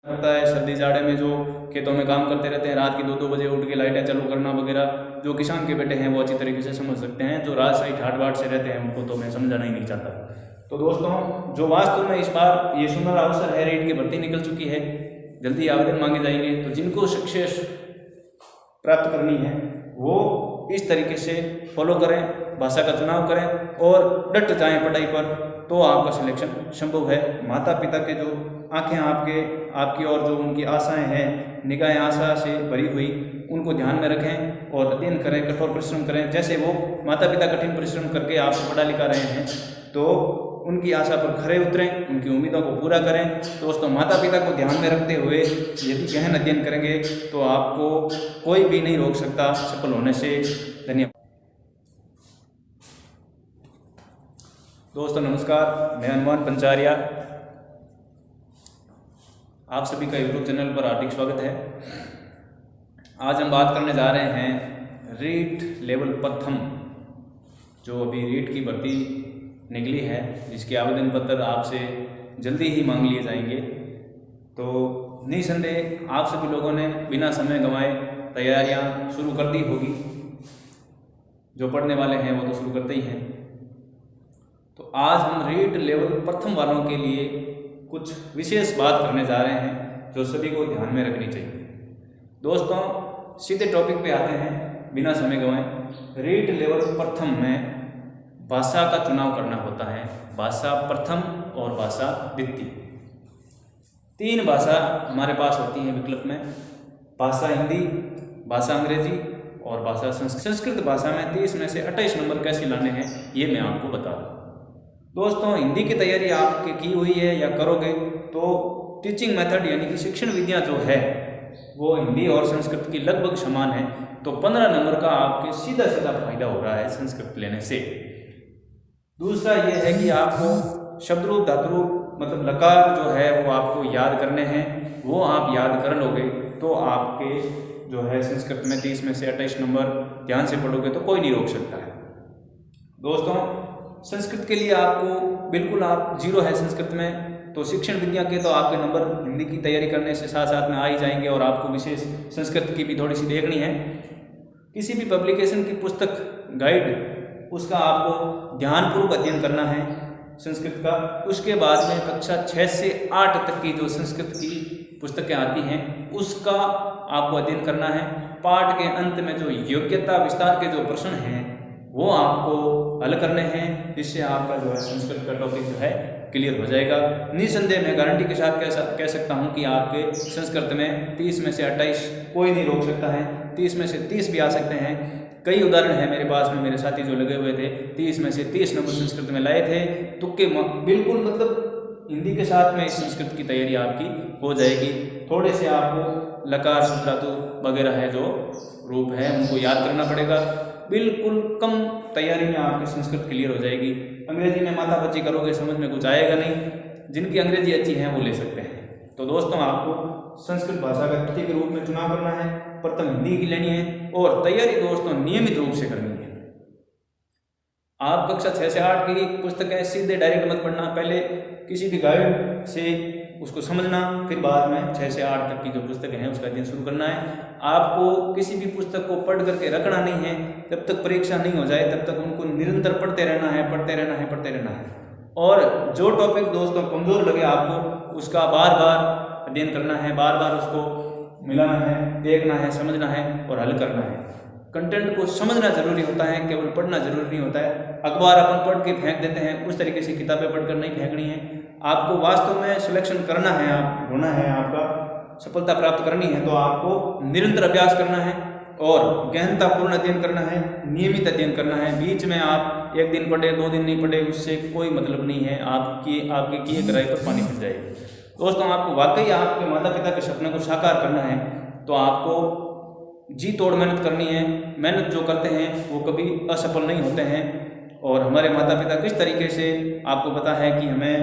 होता है सर्दी जाड़े में जो खेतों में काम करते रहते हैं, रात की 2-2 बजे उठ के लाइटें चालू करना वगैरह, जो किसान के बेटे हैं वो अच्छी तरीके से समझ सकते हैं। जो राजशाही ठाट बाट से रहते हैं उनको तो मैं समझाना ही नहीं चाहता। तो दोस्तों, जो वास्तव में इस बार ये सुनहरा अवसर है, रीट की भर्ती निकल चुकी है, जल्दी आवेदन मांगे जाएंगे। तो जिनको सक्सेस प्राप्त करनी है वो इस तरीके से फॉलो करें, भाषा का चुनाव करें और डट जाएं पढ़ाई पर, तो आपका सिलेक्शन संभव है। माता पिता के जो आंखें आपकी और जो उनकी आशाएं हैं, निगाहें आशा से भरी हुई, उनको ध्यान में रखें और अध्ययन करें, कठोर परिश्रम करें। जैसे वो माता पिता कठिन परिश्रम करके आपको पढ़ा लिखा रहे हैं, तो उनकी आशा पर खरे उतरें, उनकी उम्मीदों को पूरा करें। दोस्तों, माता पिता को ध्यान में रखते हुए यदि गहन अध्ययन करेंगे तो आपको कोई भी नहीं रोक सकता सफल होने से। धन्यवाद। दोस्तों नमस्कार, मैं हनुमान पंचारिया, आप सभी का यूट्यूब चैनल पर हार्दिक स्वागत है। आज हम बात करने जा रहे हैं रीट लेवल प्रथम, जो अभी रीट की भर्ती निकली है, जिसके आवेदन पत्र आपसे जल्दी ही मांग लिए जाएंगे। तो निसंदेह आप सभी लोगों ने बिना समय गंवाए तैयारियां शुरू कर दी होगी। जो पढ़ने वाले हैं वो तो शुरू करते ही हैं। तो आज हम रीट लेवल प्रथम वालों के लिए कुछ विशेष बात करने जा रहे हैं जो सभी को ध्यान में रखनी चाहिए। दोस्तों, सीधे टॉपिक पे आते हैं बिना समय गंवाए। रीट लेवल प्रथम में भाषा का चुनाव करना होता है, भाषा प्रथम और भाषा द्वितीय। 3 भाषा हमारे पास होती हैं विकल्प में, भाषा हिंदी, भाषा अंग्रेजी और भाषा संस्कृत। संस्कृत भाषा में 30 में से 28 नंबर कैसे लाने हैं ये मैं आपको बता दूँ। दोस्तों, हिंदी की तैयारी आपके की हुई है या करोगे तो टीचिंग मेथड यानी कि शिक्षण विधियाँ जो है वो हिंदी और संस्कृत की लगभग समान है। तो 15 नंबर का आपके सीधा फायदा हो रहा है संस्कृत लेने से। दूसरा ये है कि आपको शब्द रूप, धातु रूप, मतलब लकार जो है वो आपको याद करने हैं। वो आप याद कर लोगे तो आपके जो है संस्कृत में 30 में से 28 नंबर ध्यान से पढ़ोगे तो कोई नहीं रोक सकता है। दोस्तों, संस्कृत के लिए आपको बिल्कुल आप जीरो है संस्कृत में, तो शिक्षण विद्या के तो आपके नंबर हिंदी की तैयारी करने से साथ साथ में आ ही जाएंगे और आपको विशेष संस्कृत की भी थोड़ी सी देखनी है। किसी भी पब्लिकेशन की पुस्तक, गाइड, उसका आपको ध्यानपूर्वक अध्ययन करना है संस्कृत का। उसके बाद में कक्षा 6 से 8 तक की जो संस्कृत की पुस्तकें आती हैं उसका आपको अध्ययन करना है। पाठ के अंत में जो योग्यता विस्तार के जो प्रश्न हैं वो आपको हल करने हैं, जिससे आपका जो है संस्कृत का टॉपिक जो है क्लियर हो जाएगा। निसंदेह मैं गारंटी के साथ कह सकता हूँ कि आपके संस्कृत में 30 में से 28 कोई नहीं रोक सकता है, 30 में से 30 भी आ सकते हैं। कई उदाहरण हैं मेरे पास में, मेरे साथी जो लगे हुए थे 30 में से 30 नंबर संस्कृत में लाए थे। तुक्के बिल्कुल, मतलब हिंदी के साथ में इस संस्कृत की तैयारी आपकी हो जाएगी। थोड़े से आपको लकार, शब्द, धातु वगैरह है जो रूप है उनको याद करना पड़ेगा। बिल्कुल कम तैयारी में आपकी संस्कृत क्लियर हो जाएगी। अंग्रेजी में माथा पच्ची करोगे, समझ में कुछ आएगा नहीं। जिनकी अंग्रेजी अच्छी है वो ले सकते हैं। तो दोस्तों, आपको संस्कृत भाषा का द्वितीय के रूप में चुनाव करना है, प्रथम हिंदी की लेनी है और तैयारी दोस्तों नियमित रूप से करनी है। आप कक्षा 6 से 8 की पुस्तकें सीधे डायरेक्ट मत पढ़ना, पहले किसी भी गाइड से उसको समझना, फिर बाद में 6 से 8 तक की जो पुस्तकें हैं उसका अध्ययन शुरू करना है। आपको किसी भी पुस्तक को पढ़ करके रखना नहीं है, जब तक परीक्षा नहीं हो जाए तब तक उनको निरंतर पढ़ते रहना है। और जो टॉपिक दोस्तों कमज़ोर लगे आपको उसका बार बार अध्ययन करना है, बार बार उसको मिलाना है, देखना है, समझना है और हल करना है। कंटेंट को समझना जरूरी होता है, केवल पढ़ना जरूरी नहीं होता है। अखबार अपन पढ़ के फेंक देते हैं, उस तरीके से किताबें पढ़कर नहीं फेंकनी है। आपको वास्तव में सिलेक्शन करना है, आप होना है, आपका सफलता प्राप्त करनी है तो आपको निरंतर अभ्यास करना है और गहनतापूर्ण अध्ययन करना है, नियमित अध्ययन करना है। बीच में आप 1 दिन पढ़े, 2 दिन नहीं पढ़े, उससे कोई मतलब नहीं है। आपके किए कराए पर पानी फिर जाएगा। दोस्तों, आपको वाकई आपके माता पिता के सपने को साकार करना है तो आपको जी तोड़ मेहनत करनी है। मेहनत जो करते हैं वो कभी असफल नहीं होते हैं। और हमारे माता पिता किस तरीके से, आपको पता है कि हमें